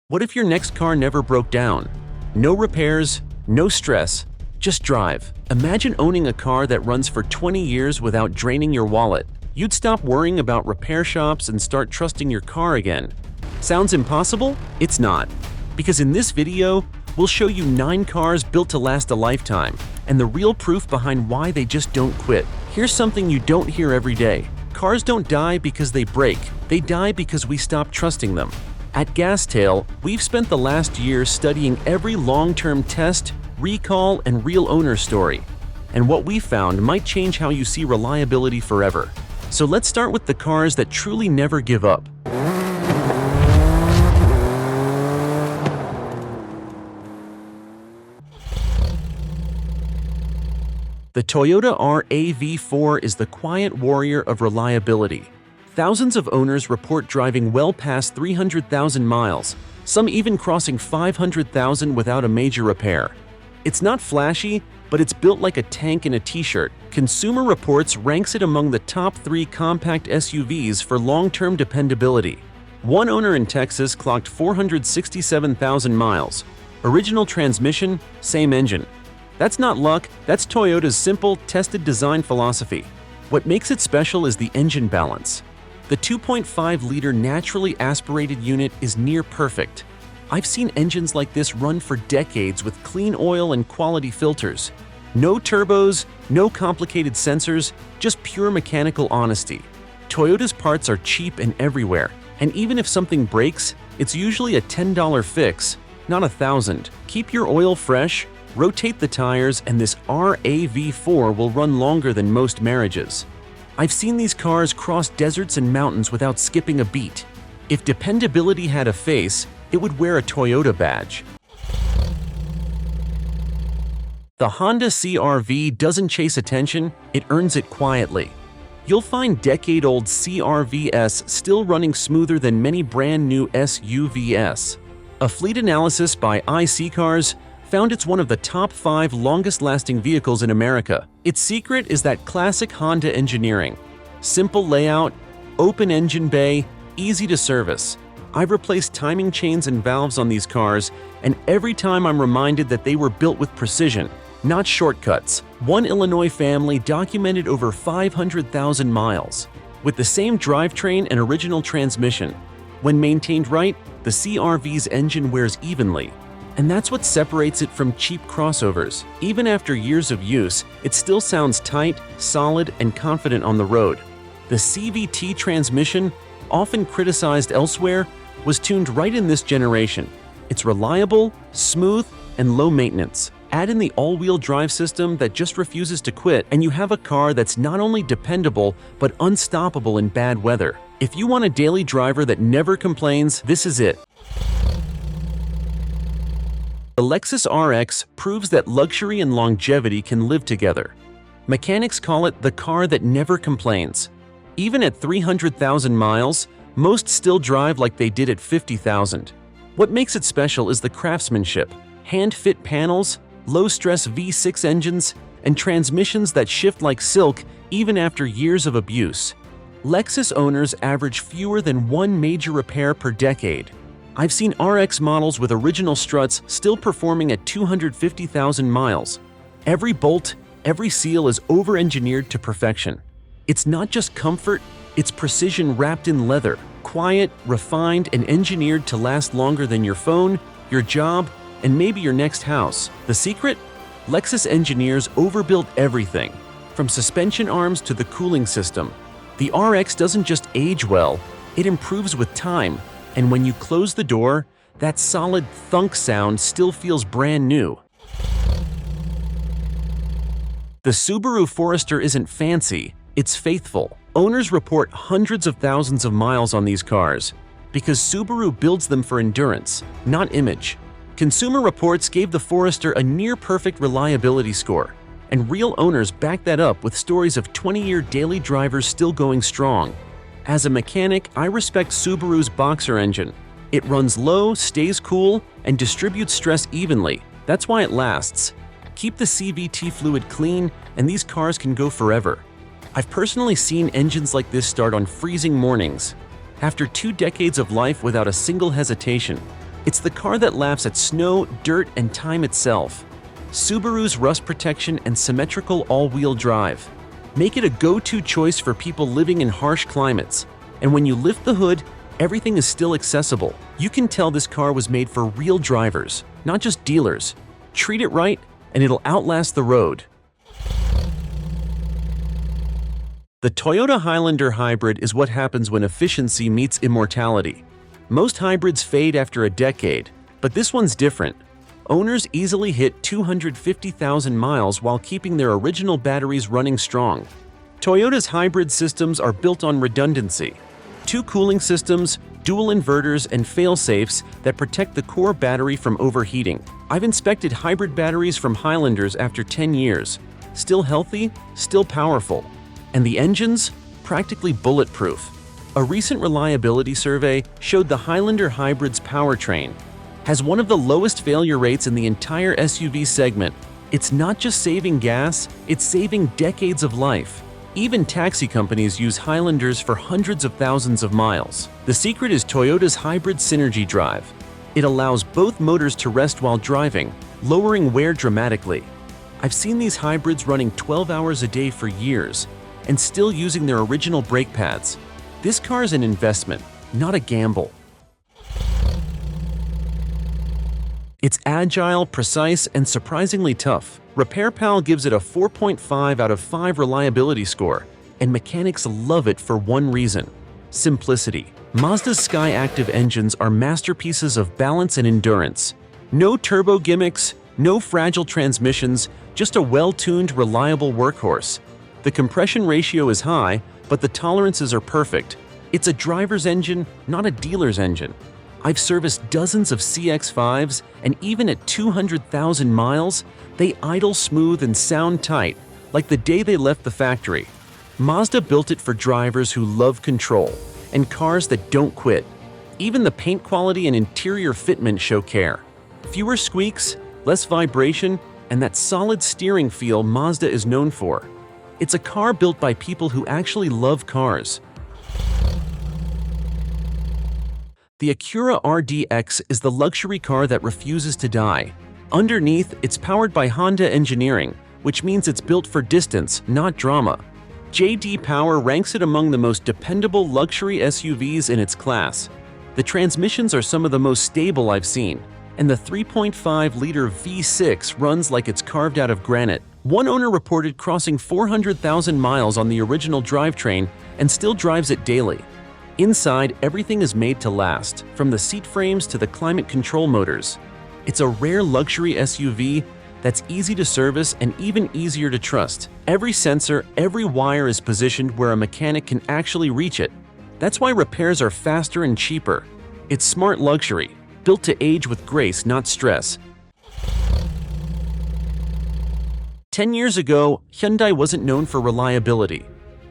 What if your next car never broke down? No repairs, no stress, just drive. Imagine owning a car that runs for 20 years without draining your wallet. You'd stop worrying about repair shops and start trusting your car again. Sounds impossible? It's not. Because in this video, we'll show you 9 cars built to last a lifetime, and the real proof behind why they just don't quit. Here's something you don't hear every day. Cars don't die because they break. They die because we stop trusting them. At Gastail, we've spent the last year studying every long-term test, recall, and real owner story. And what we found might change how you see reliability forever. So let's start with the cars that truly never give up. The Toyota RAV4 is the quiet warrior of reliability. Thousands of owners report driving well past 300,000 miles, some even crossing 500,000 without a major repair. It's not flashy, but it's built like a tank in a t-shirt. Consumer Reports ranks it among the top 3 compact SUVs for long-term dependability. One owner in Texas clocked 467,000 miles. Original transmission, same engine. That's not luck, that's Toyota's simple, tested design philosophy. What makes it special is the engine balance. The 2.5-liter naturally aspirated unit is near perfect. I've seen engines like this run for decades with clean oil and quality filters. No turbos, no complicated sensors, just pure mechanical honesty. Toyota's parts are cheap and everywhere, and even if something breaks, it's usually a $10 fix, not $1,000. Keep your oil fresh, rotate the tires, and this RAV4 will run longer than most marriages. I've seen these cars cross deserts and mountains without skipping a beat. If dependability had a face, it would wear a Toyota badge. The Honda CR-V doesn't chase attention, it earns it quietly. You'll find decade-old CR-Vs still running smoother than many brand-new SUVs. A fleet analysis by iSeeCars found it's one of the top 5 longest-lasting vehicles in America. Its secret is that classic Honda engineering. Simple layout, open engine bay, easy to service. I've replaced timing chains and valves on these cars, and every time I'm reminded that they were built with precision, not shortcuts. One Illinois family documented over 500,000 miles, with the same drivetrain and original transmission. When maintained right, the CR-V's engine wears evenly. And that's what separates it from cheap crossovers. Even after years of use, it still sounds tight, solid, and confident on the road. The CVT transmission, often criticized elsewhere, was tuned right in this generation. It's reliable, smooth, and low maintenance. Add in the all-wheel drive system that just refuses to quit, and you have a car that's not only dependable, but unstoppable in bad weather. If you want a daily driver that never complains, this is it. The Lexus RX proves that luxury and longevity can live together. Mechanics call it the car that never complains. Even at 300,000 miles, most still drive like they did at 50,000. What makes it special is the craftsmanship. Hand-fit panels, low-stress V6 engines, and transmissions that shift like silk even after years of abuse. Lexus owners average fewer than 1 major repair per decade. I've seen RX models with original struts still performing at 250,000 miles. Every bolt, every seal is over-engineered to perfection. It's not just comfort, it's precision wrapped in leather, quiet, refined, and engineered to last longer than your phone, your job, and maybe your next house. The secret? Lexus engineers overbuilt everything, from suspension arms to the cooling system. The RX doesn't just age well, it improves with time. And when you close the door, that solid thunk sound still feels brand new. The Subaru Forester isn't fancy, it's faithful. Owners report hundreds of thousands of miles on these cars because Subaru builds them for endurance, not image. Consumer Reports gave the Forester a near-perfect reliability score, and real owners back that up with stories of 20-year daily drivers still going strong. As a mechanic, I respect Subaru's Boxer engine. It runs low, stays cool, and distributes stress evenly. That's why it lasts. Keep the CVT fluid clean, and these cars can go forever. I've personally seen engines like this start on freezing mornings. After 2 decades of life without a single hesitation, It's the car that laughs at snow, dirt, and time itself. Subaru's rust protection and symmetrical all-wheel drive make it a go-to choice for people living in harsh climates. And when you lift the hood, everything is still accessible. You can tell this car was made for real drivers, not just dealers. Treat it right, and it'll outlast the road. The Toyota Highlander hybrid is what happens when efficiency meets immortality. Most hybrids fade after a decade, but this one's different. Owners easily hit 250,000 miles while keeping their original batteries running strong. Toyota's hybrid systems are built on redundancy. 2 cooling systems, dual inverters, and fail-safes that protect the core battery from overheating. I've inspected hybrid batteries from Highlanders after 10 years. Still healthy, still powerful. And the engines? Practically bulletproof. A recent reliability survey showed the Highlander hybrid's powertrain has one of the lowest failure rates in the entire SUV segment. It's not just saving gas, it's saving decades of life. Even taxi companies use Highlanders for hundreds of thousands of miles. The secret is Toyota's hybrid synergy drive. It allows both motors to rest while driving, lowering wear dramatically. I've seen these hybrids running 12 hours a day for years and still using their original brake pads. This car is an investment, not a gamble. It's agile, precise, and surprisingly tough. RepairPal gives it a 4.5 out of 5 reliability score, and mechanics love it for one reason: simplicity. Mazda's Skyactiv engines are masterpieces of balance and endurance. No turbo gimmicks, no fragile transmissions, just a well-tuned, reliable workhorse. The compression ratio is high, but the tolerances are perfect. It's a driver's engine, not a dealer's engine. I've serviced dozens of CX-5s, and even at 200,000 miles, they idle smooth and sound tight, like the day they left the factory. Mazda built it for drivers who love control, and cars that don't quit. Even the paint quality and interior fitment show care. Fewer squeaks, less vibration, and that solid steering feel Mazda is known for. It's a car built by people who actually love cars. The Acura RDX is the luxury car that refuses to die. Underneath, it's powered by Honda engineering, which means it's built for distance, not drama. J.D. Power ranks it among the most dependable luxury SUVs in its class. The transmissions are some of the most stable I've seen, and the 3.5-liter V6 runs like it's carved out of granite. One owner reported crossing 400,000 miles on the original drivetrain and still drives it daily. Inside, everything is made to last, from the seat frames to the climate control motors. It's a rare luxury SUV that's easy to service and even easier to trust. Every sensor, every wire is positioned where a mechanic can actually reach it. That's why repairs are faster and cheaper. It's smart luxury, built to age with grace, not stress. 10 years ago, Hyundai wasn't known for reliability.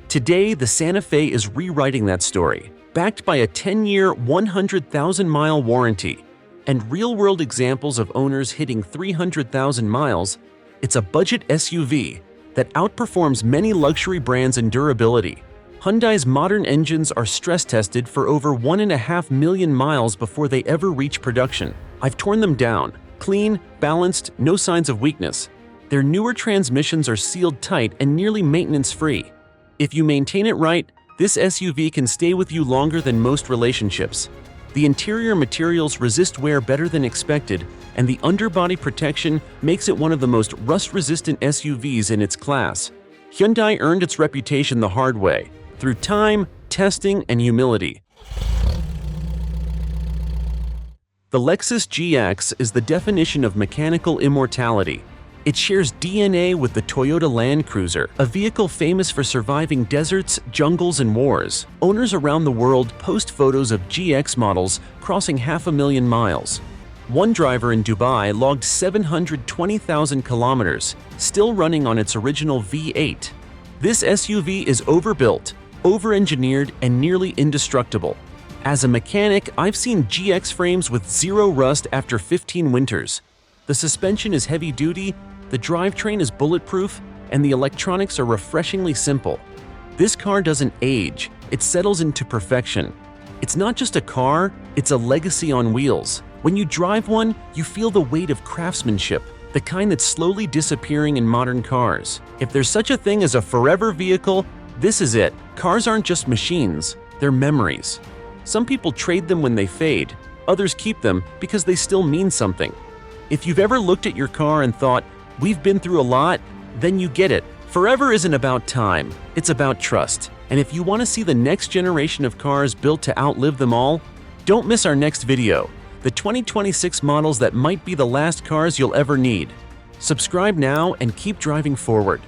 Today, the Santa Fe is rewriting that story, backed by a 10-year, 100,000-mile warranty. And real-world examples of owners hitting 300,000 miles, it's a budget SUV that outperforms many luxury brands in durability. Hyundai's modern engines are stress-tested for over 1.5 million miles before they ever reach production. I've torn them down, clean, balanced, no signs of weakness. Their newer transmissions are sealed tight and nearly maintenance-free. If you maintain it right, this SUV can stay with you longer than most relationships. The interior materials resist wear better than expected, and the underbody protection makes it one of the most rust-resistant SUVs in its class. Hyundai earned its reputation the hard way, through time, testing, and humility. The Lexus GX is the definition of mechanical immortality. It shares DNA with the Toyota Land Cruiser, a vehicle famous for surviving deserts, jungles, and wars. Owners around the world post photos of GX models crossing 500,000 miles. One driver in Dubai logged 720,000 kilometers, still running on its original V8. This SUV is overbuilt, over-engineered, and nearly indestructible. As a mechanic, I've seen GX frames with zero rust after 15 winters. The suspension is heavy-duty, the drivetrain is bulletproof, and the electronics are refreshingly simple. This car doesn't age, it settles into perfection. It's not just a car, it's a legacy on wheels. When you drive one, you feel the weight of craftsmanship, the kind that's slowly disappearing in modern cars. If there's such a thing as a forever vehicle, this is it. Cars aren't just machines, they're memories. Some people trade them when they fade, others keep them because they still mean something. If you've ever looked at your car and thought, "We've been through a lot," then you get it. Forever isn't about time, it's about trust. And if you want to see the next generation of cars built to outlive them all, don't miss our next video, the 2026 models that might be the last cars you'll ever need. Subscribe now and keep driving forward.